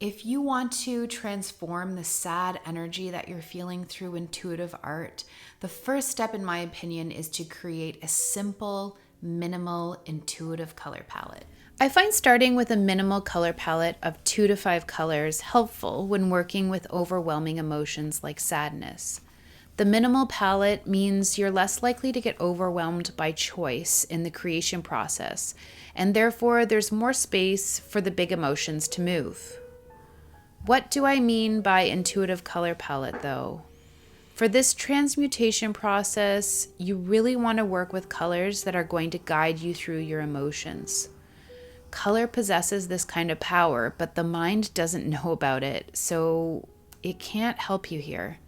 If you want to transform the sad energy that you're feeling through intuitive art, the first step, in my opinion, is to create a simple, minimal, intuitive color palette. I find starting with a minimal color palette of 2 to 5 colors helpful when working with overwhelming emotions like sadness. The minimal palette means you're less likely to get overwhelmed by choice in the creation process, and therefore there's more space for the big emotions to move. What do I mean by intuitive color palette, though? For this transmutation process, you really want to work with colors that are going to guide you through your emotions. Color possesses this kind of power, but the mind doesn't know about it, so it can't help you here.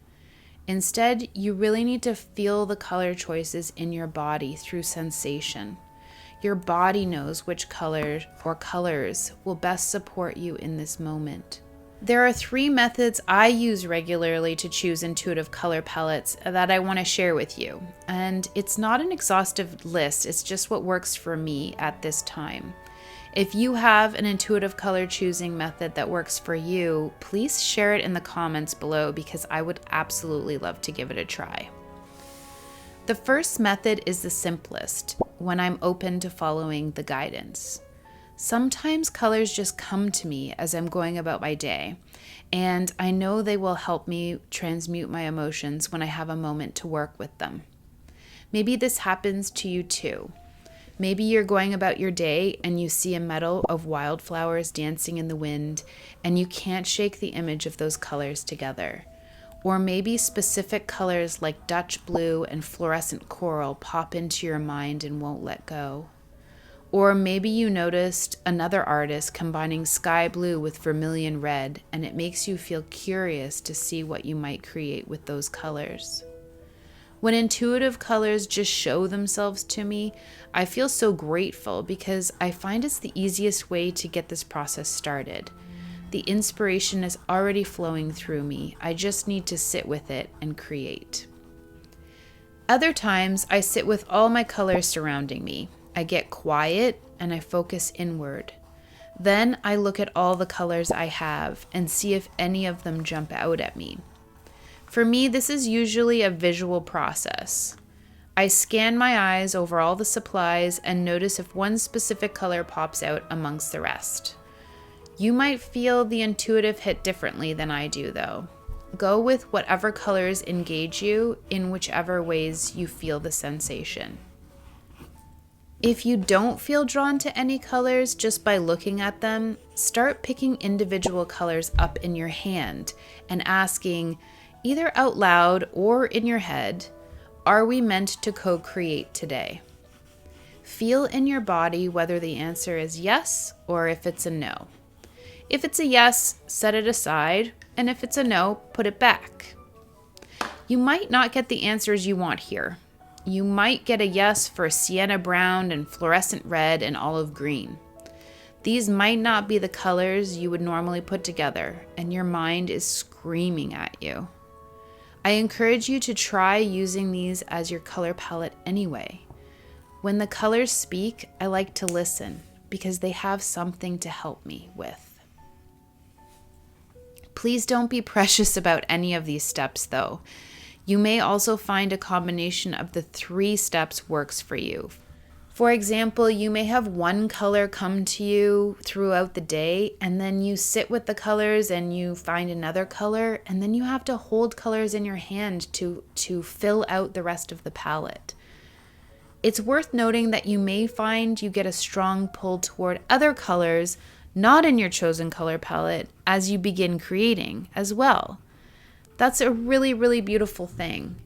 Instead, you really need to feel the color choices in your body through sensation. Your body knows which color or colors will best support you in this moment. There are 3 methods I use regularly to choose intuitive color palettes that I want to share with you. And it's not an exhaustive list, it's just what works for me at this time. If you have an intuitive color choosing method that works for you, please share it in the comments below because I would absolutely love to give it a try. The first method is the simplest, when I'm open to following the guidance. Sometimes colors just come to me as I'm going about my day, and I know they will help me transmute my emotions when I have a moment to work with them. Maybe this happens to you too. Maybe you're going about your day and you see a meadow of wildflowers dancing in the wind, and you can't shake the image of those colors together. Or maybe specific colors like Dutch blue and fluorescent coral pop into your mind and won't let go. Or maybe you noticed another artist combining sky blue with vermilion red, and it makes you feel curious to see what you might create with those colors. When intuitive colors just show themselves to me, I feel so grateful because I find it's the easiest way to get this process started. The inspiration is already flowing through me. I just need to sit with it and create. Other times, I sit with all my colors surrounding me. I get quiet and I focus inward. Then I look at all the colors I have and see if any of them jump out at me. For me, this is usually a visual process. I scan my eyes over all the supplies and notice if one specific color pops out amongst the rest. You might feel the intuitive hit differently than I do, though. Go with whatever colors engage you in whichever ways you feel the sensation. If you don't feel drawn to any colors just by looking at them, start picking individual colors up in your hand and asking, either out loud or in your head, are we meant to co-create today? Feel in your body whether the answer is yes or if it's a no. If it's a yes, set it aside, and if it's a no, put it back. You might not get the answers you want here. You might get a yes for sienna brown and fluorescent red and olive green. These might not be the colors you would normally put together, and your mind is screaming at you. I encourage you to try using these as your color palette anyway. When the colors speak, I like to listen because they have something to help me with. Please don't be precious about any of these steps, though. You may also find a combination of the 3 steps works for you. For example, you may have one color come to you throughout the day, and then you sit with the colors and you find another color, and then you have to hold colors in your hand to fill out the rest of the palette. It's worth noting that you may find you get a strong pull toward other colors not in your chosen color palette as you begin creating as well. That's a really, really beautiful thing,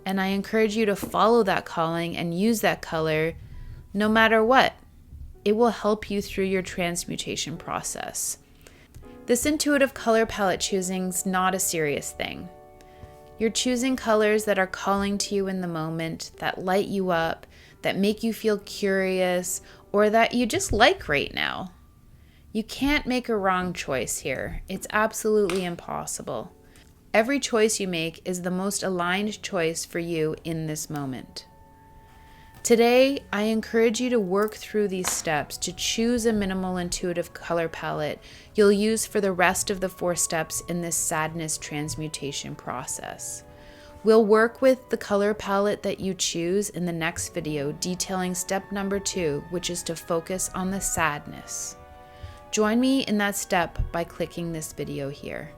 and I encourage you to follow that calling and use that color no matter what. It will help you through your transmutation process. This intuitive color palette choosing is not a serious thing. You're choosing colors that are calling to you in the moment, that light you up, that make you feel curious, or that you just like right now. You can't make a wrong choice here. It's absolutely impossible. Every choice you make is the most aligned choice for you in this moment. Today, I encourage you to work through these steps to choose a minimal intuitive color palette you'll use for the rest of the 4 steps in this sadness transmutation process. We'll work with the color palette that you choose in the next video, detailing step number 2, which is to focus on the sadness. Join me in that step by clicking this video here.